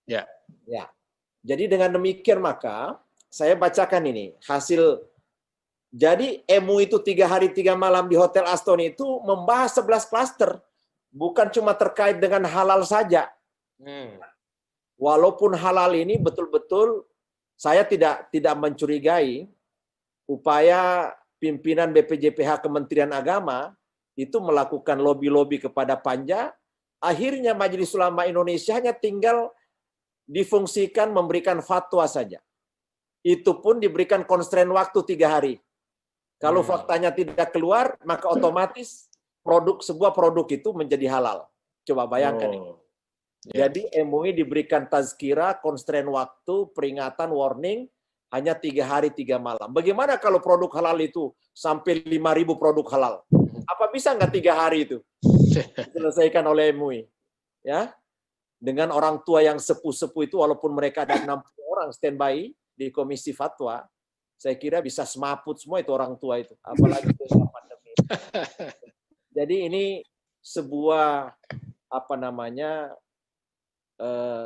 Ya. Ya. Jadi dengan demikian maka saya bacakan ini hasil. Jadi MUI itu 3 hari 3 malam di Hotel Aston itu membahas 11 klaster, bukan cuma terkait dengan halal saja. Walaupun halal ini betul-betul saya tidak mencurigai upaya pimpinan BPJPH Kementerian Agama itu melakukan lobby-lobby kepada Panja. Akhirnya Majelis Ulama Indonesia hanya tinggal difungsikan memberikan fatwa saja. Itu pun diberikan constraint waktu 3 hari. Kalau faktanya tidak keluar, maka otomatis sebuah produk itu menjadi halal. Coba bayangkan ini. Jadi MUI diberikan tazkira, constraint waktu, peringatan, warning, hanya 3 hari 3 malam. Bagaimana kalau produk halal itu sampai 5.000 produk halal? Apa bisa nggak 3 hari itu diselesaikan oleh MUI? Ya, dengan orang tua yang sepuh-sepuh itu, walaupun mereka ada 60 orang standby di komisi fatwa, saya kira bisa semaput semua itu orang tua itu, apalagi dengan pandemi. Jadi ini sebuah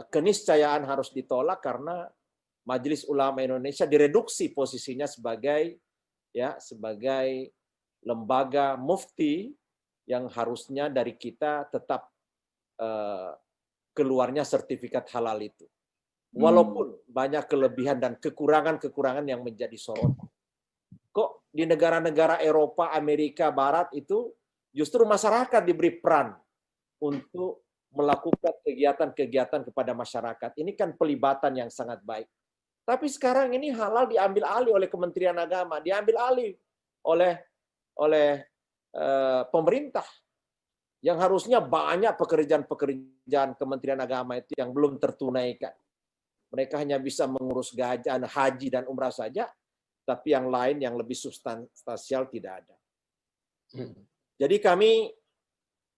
keniscayaan harus ditolak karena Majelis Ulama Indonesia direduksi posisinya sebagai lembaga mufti yang harusnya dari kita tetap keluarnya sertifikat halal itu. Walaupun banyak kelebihan dan kekurangan-kekurangan yang menjadi sorotan. Kok di negara-negara Eropa, Amerika Barat itu justru masyarakat diberi peran untuk melakukan kegiatan-kegiatan kepada masyarakat. Ini kan pelibatan yang sangat baik. Tapi sekarang ini halal diambil alih oleh Kementerian Agama, diambil alih oleh pemerintah. Yang harusnya banyak pekerjaan-pekerjaan Kementerian Agama itu yang belum tertunaikan. Mereka hanya bisa mengurus haji dan umrah saja, tapi yang lain yang lebih substansial tidak ada. Jadi kami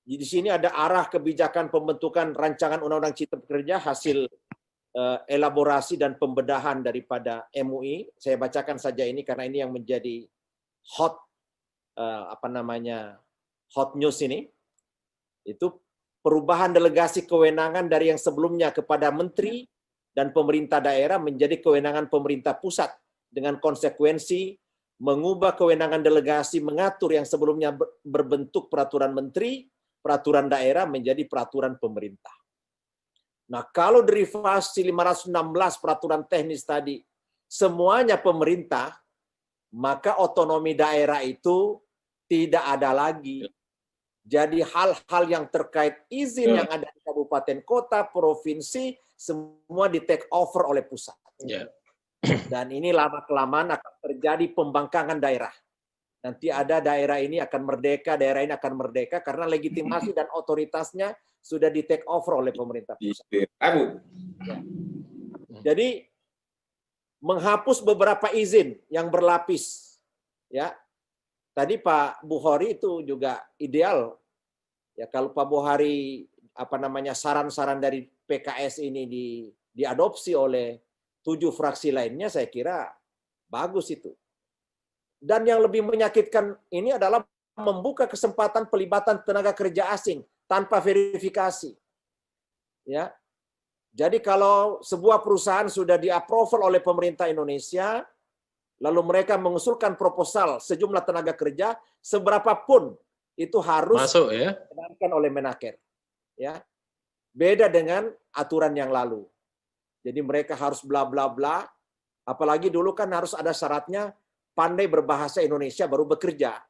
di sini ada arah kebijakan pembentukan rancangan Undang-Undang Cipta Kerja hasil elaborasi dan pembedahan daripada MUI. Saya bacakan saja ini karena ini yang menjadi hot news ini. Itu perubahan delegasi kewenangan dari yang sebelumnya kepada menteri dan pemerintah daerah menjadi kewenangan pemerintah pusat dengan konsekuensi mengubah kewenangan delegasi mengatur yang sebelumnya berbentuk peraturan menteri, peraturan daerah menjadi peraturan pemerintah. Nah, kalau derivasi 516 peraturan teknis tadi semuanya pemerintah, maka otonomi daerah itu tidak ada lagi. Jadi hal-hal yang terkait izin yang ada di kabupaten kota, provinsi, semua di take over oleh pusat. Dan ini lama-kelamaan akan terjadi pembangkangan daerah. Nanti ada daerah ini akan merdeka, daerah ini akan merdeka karena legitimasi dan otoritasnya sudah di take over oleh pemerintah pusat. Jadi menghapus beberapa izin yang berlapis, ya. Tadi Pak Bukhari itu juga ideal. Ya kalau Pak Bukhari saran-saran dari PKS ini diadopsi oleh 7 fraksi lainnya, saya kira bagus itu. Dan yang lebih menyakitkan ini adalah membuka kesempatan pelibatan tenaga kerja asing tanpa verifikasi. Ya. Jadi kalau sebuah perusahaan sudah di-approval oleh pemerintah Indonesia, lalu mereka mengusulkan proposal sejumlah tenaga kerja, seberapapun itu harus masuk ya, dibenarkan oleh Menaker. Ya. Beda dengan aturan yang lalu. Jadi mereka harus bla bla bla, apalagi dulu kan harus ada syaratnya pandai berbahasa Indonesia baru bekerja.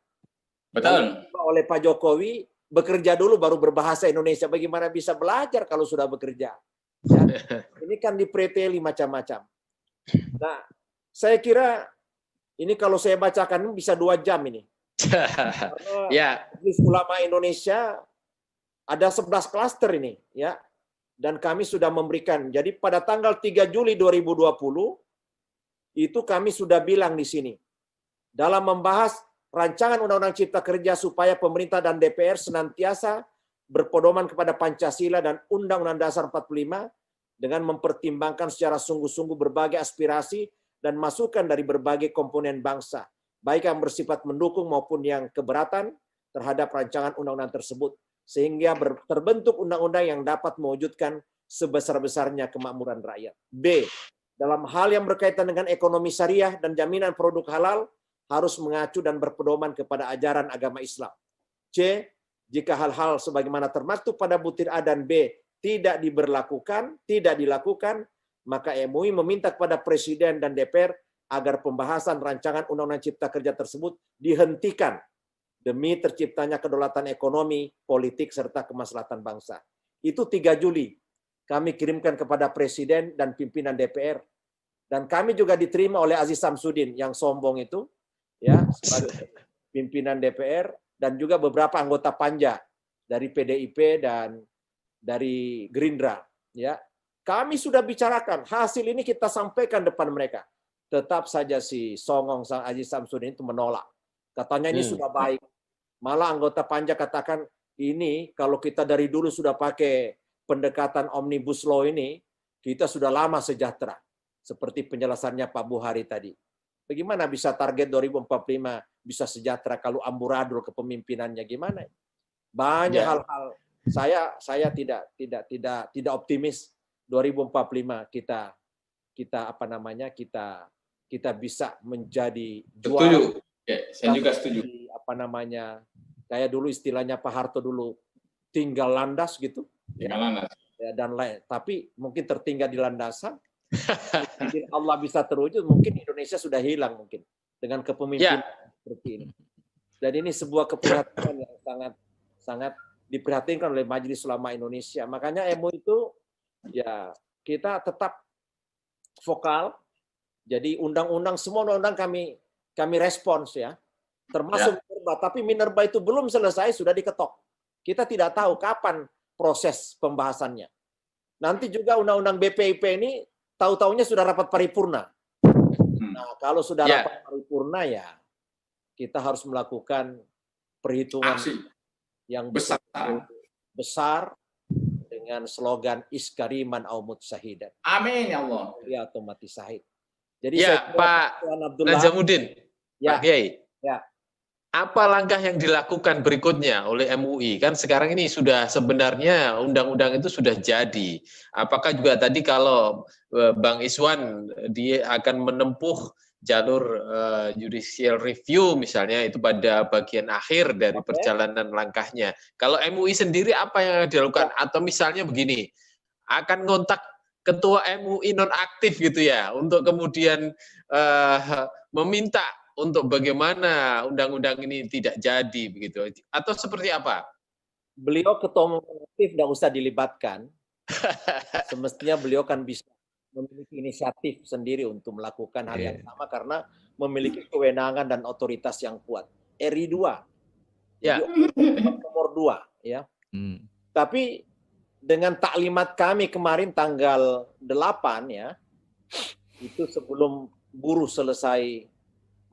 Betul. Lalu oleh Pak Jokowi, bekerja dulu baru berbahasa Indonesia. Bagaimana bisa belajar kalau sudah bekerja? Ya. Ini kan dipreteli macam-macam. Nah, saya kira ini kalau saya bacakan bisa 2 jam ini. Karena Majelis Ulama Indonesia ada 11 klaster ini, ya. Dan kami sudah memberikan. Jadi pada tanggal 3 Juli 2020 itu kami sudah bilang di sini dalam membahas rancangan Undang-Undang Cipta Kerja supaya pemerintah dan DPR senantiasa berpedoman kepada Pancasila dan Undang-Undang Dasar 45 dengan mempertimbangkan secara sungguh-sungguh berbagai aspirasi dan masukan dari berbagai komponen bangsa, baik yang bersifat mendukung maupun yang keberatan terhadap rancangan undang-undang tersebut, sehingga terbentuk undang-undang yang dapat mewujudkan sebesar-besarnya kemakmuran rakyat. B. Dalam hal yang berkaitan dengan ekonomi syariah dan jaminan produk halal harus mengacu dan berpedoman kepada ajaran agama Islam. C. Jika hal-hal sebagaimana termaktub pada butir A dan B tidak dilakukan, maka MUI meminta kepada Presiden dan DPR agar pembahasan rancangan Undang-Undang Cipta Kerja tersebut dihentikan demi terciptanya kedaulatan ekonomi, politik, serta kemaslahatan bangsa. Itu 3 Juli. Kami kirimkan kepada Presiden dan pimpinan DPR. Dan kami juga diterima oleh Aziz Samsudin yang sombong itu, ya, sebagai pimpinan DPR, dan juga beberapa anggota Panja dari PDIP dan dari Gerindra. Ya, kami sudah bicarakan, hasil ini kita sampaikan depan mereka. Tetap saja si songong sang Aziz Samsudin itu menolak. Katanya ini sudah baik. Malah anggota Panja katakan, ini kalau kita dari dulu sudah pakai pendekatan Omnibus Law ini, kita sudah lama sejahtera. Seperti penjelasannya Pak Buhari tadi. Bagaimana bisa target 2045 bisa sejahtera kalau amburadul kepemimpinannya gimana? Banyak hal-hal. Saya tidak optimis 2045 kita bisa menjadi juara. Setuju. Ya, saya juga setuju. Kayak dulu istilahnya Pak Harto dulu, tinggal landas gitu. Tinggal landas. Ya, dan lain. Tapi mungkin tertinggal di landasan. Mungkin Allah bisa terwujud, mungkin Indonesia sudah hilang mungkin dengan kepemimpinan seperti ini. Dan ini sebuah keprihatinan yang sangat diperhatikan oleh Majelis Ulama Indonesia. Makanya MUI itu ya kita tetap vokal. Jadi undang-undang, semua undang-undang kami respons ya. Termasuk Minerba, tapi Minerba itu belum selesai sudah diketok. Kita tidak tahu kapan proses pembahasannya. Nanti juga undang-undang BPIP ini tahu-taunya sudah rapat paripurna. Nah, kalau sudah rapat paripurna ya kita harus melakukan perhitungan yang besar dengan slogan iskariman aumut syahidan. Amin ya Allah. Ya atau mati syahid. Jadi ya Pak Najamuddin, Pak Kiai. Ya. Apa langkah yang dilakukan berikutnya oleh MUI? Kan sekarang ini sudah sebenarnya undang-undang itu sudah jadi. Apakah juga tadi kalau Bang Iswan dia akan menempuh jalur judicial review misalnya itu pada bagian akhir dari perjalanan langkahnya. Kalau MUI sendiri apa yang dilakukan? Atau misalnya begini, akan ngontak ketua MUI nonaktif gitu ya untuk kemudian meminta untuk bagaimana undang-undang ini tidak jadi begitu, atau seperti apa? Beliau ketua aktif tidak usah dilibatkan. Semestinya beliau kan bisa memiliki inisiatif sendiri untuk melakukan hal yang sama karena memiliki kewenangan dan otoritas yang kuat. RI 2, nomor 2, ya. Tapi dengan taklimat kami kemarin tanggal 8 ya, itu sebelum buruh selesai,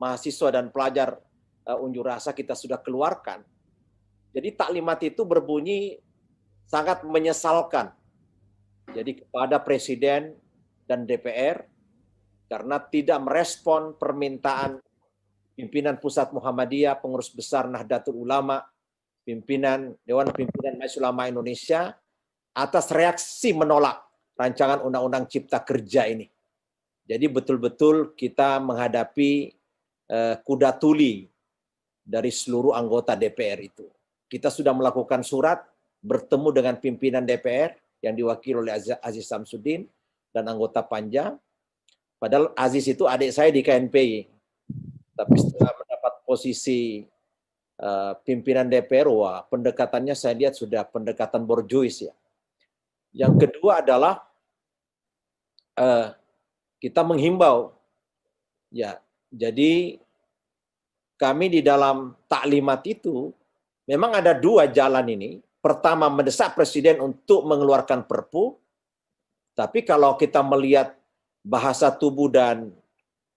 mahasiswa dan pelajar unjuk rasa kita sudah keluarkan. Jadi taklimat itu berbunyi sangat menyesalkan. Jadi kepada Presiden dan DPR karena tidak merespon permintaan pimpinan Pusat Muhammadiyah, pengurus besar Nahdlatul Ulama, pimpinan Dewan Pimpinan Majelis Ulama Indonesia atas reaksi menolak rancangan Undang-Undang Cipta Kerja ini. Jadi betul-betul kita menghadapi kuda tuli dari seluruh anggota DPR itu. Kita sudah melakukan surat bertemu dengan pimpinan DPR yang diwakili oleh Aziz Samsudin dan anggota Panja. Padahal Aziz itu adik saya di KNPI. Tapi setelah mendapat posisi pimpinan DPR, wah pendekatannya saya lihat sudah pendekatan borjuis ya. Yang kedua adalah kita menghimbau ya. Jadi kami di dalam taklimat itu memang ada 2 jalan ini. Pertama, mendesak Presiden untuk mengeluarkan Perpu. Tapi kalau kita melihat bahasa tubuh dan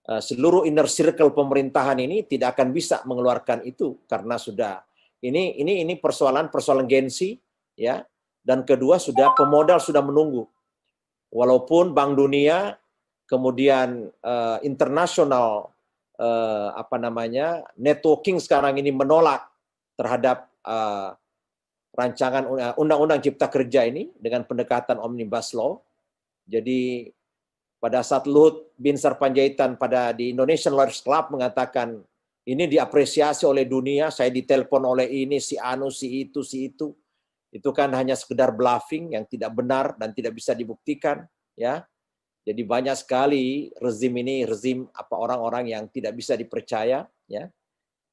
seluruh inner circle pemerintahan ini tidak akan bisa mengeluarkan itu karena sudah ini persoalan gengsi ya. Dan kedua sudah pemodal sudah menunggu. Walaupun Bank Dunia kemudian internasional networking sekarang ini menolak terhadap rancangan Undang-Undang Cipta Kerja ini dengan pendekatan Omnibus Law. Jadi pada saat Luhut Binsar Panjaitan di Indonesian Lawyers Club mengatakan ini diapresiasi oleh dunia, saya ditelepon oleh ini, si anu, si itu, itu kan hanya sekedar bluffing yang tidak benar dan tidak bisa dibuktikan, ya. Jadi banyak sekali rezim ini orang-orang yang tidak bisa dipercaya, ya.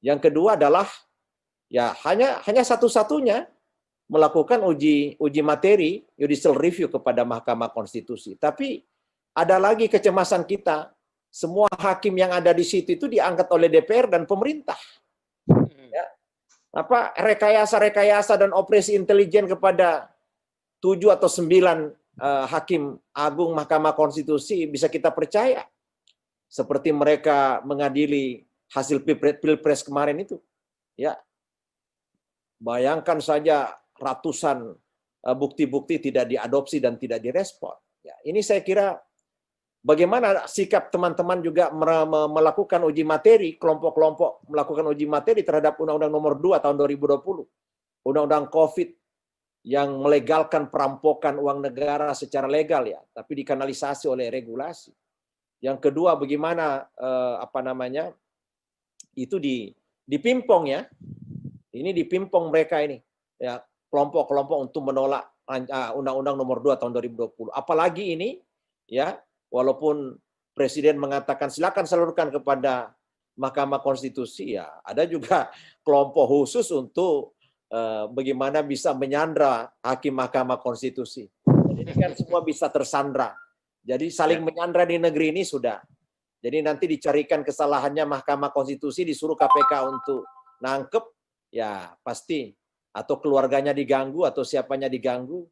Yang kedua adalah ya hanya satu-satunya melakukan uji materi judicial review kepada Mahkamah Konstitusi. Tapi ada lagi kecemasan kita, semua hakim yang ada di situ itu diangkat oleh DPR dan pemerintah. Ya. Rekayasa dan operasi intelijen kepada 7 atau 9 hakim agung Mahkamah Konstitusi bisa kita percaya. Seperti mereka mengadili hasil Pilpres kemarin itu. Ya. Bayangkan saja ratusan bukti-bukti tidak diadopsi dan tidak direspon. Ya, ini saya kira bagaimana sikap teman-teman juga melakukan uji materi, kelompok-kelompok melakukan uji materi terhadap Undang-Undang Nomor 2 tahun 2020. Undang-Undang COVID yang melegalkan perampokan uang negara secara legal, ya, tapi dikanalisasi oleh regulasi. Yang kedua, bagaimana itu dipimpong, ya. Ini dipimpong mereka ini, ya, kelompok-kelompok untuk menolak Undang-Undang Nomor 2 tahun 2020. Apalagi ini, ya, walaupun Presiden mengatakan silakan salurkan kepada Mahkamah Konstitusi, ya, ada juga kelompok khusus untuk bagaimana bisa menyandra hakim Mahkamah Konstitusi. Jadi ini kan semua bisa tersandra. Jadi saling menyandra di negeri ini sudah. Jadi nanti dicarikan kesalahannya Mahkamah Konstitusi, disuruh KPK untuk nangkep, ya pasti. Atau keluarganya diganggu, atau siapanya diganggu.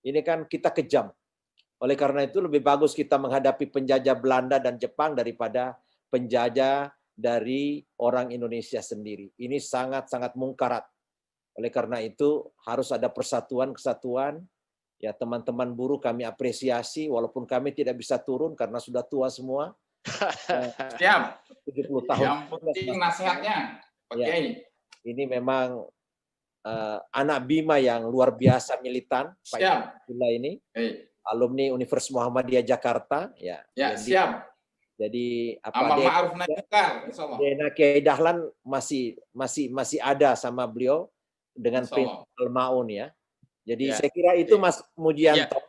Ini kan kita kejam. Oleh karena itu lebih bagus kita menghadapi penjajah Belanda dan Jepang daripada penjajah dari orang Indonesia sendiri. Ini sangat-sangat mungkarat. Oleh karena itu harus ada persatuan, kesatuan. Ya, teman-teman buruh kami apresiasi walaupun kami tidak bisa turun karena sudah tua semua. Siap. 70 tahun. Yang penting nasihatnya, Pak Ya, Kiai. ini memang anak Bima yang luar biasa militan, Pak Abdullah ini. Alumni Universitas Muhammadiyah Jakarta, ya. Ya, jadi, siap. Jadi Ma'ruf nahi munkar, insyaallah. DNA Kiai Dahlan masih ada sama beliau dengan prinsip Al-Maun, ya. Jadi saya kira itu Mas Mujianto.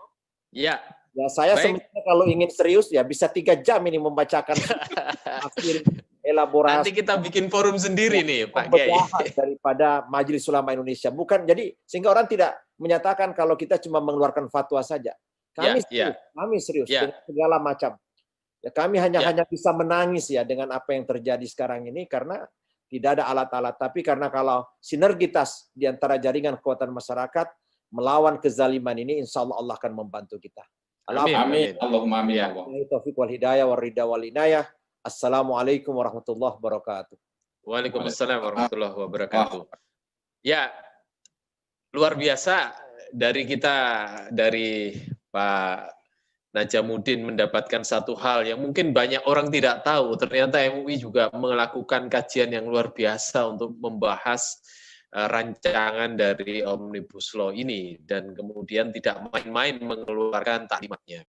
Ya. Ya, saya sebenarnya kalau ingin serius ya bisa 3 jam ini membacakan akhir elaborasi. Nanti kita bikin forum sendiri nih, Pak Kiai. Daripada Majelis Ulama Indonesia. Bukan, jadi sehingga orang tidak menyatakan kalau kita cuma mengeluarkan fatwa saja. Kami serius dengan segala macam. Ya, kami hanya bisa menangis ya dengan apa yang terjadi sekarang ini karena tidak ada alat-alat. Tapi karena kalau sinergitas di antara jaringan kekuatan masyarakat melawan kezaliman ini, insya Allah Allah akan membantu kita. Amin. Allahumma amin. Taufiq wal hidayah wal ridha wal inayah. Assalamualaikum warahmatullahi wabarakatuh. Waalaikumsalam warahmatullahi wabarakatuh. Ya, luar biasa dari Pak Najamuddin mendapatkan satu hal yang mungkin banyak orang tidak tahu. Ternyata MUI juga melakukan kajian yang luar biasa untuk membahas rancangan dari Omnibus Law ini dan kemudian tidak main-main mengeluarkan taklimatnya.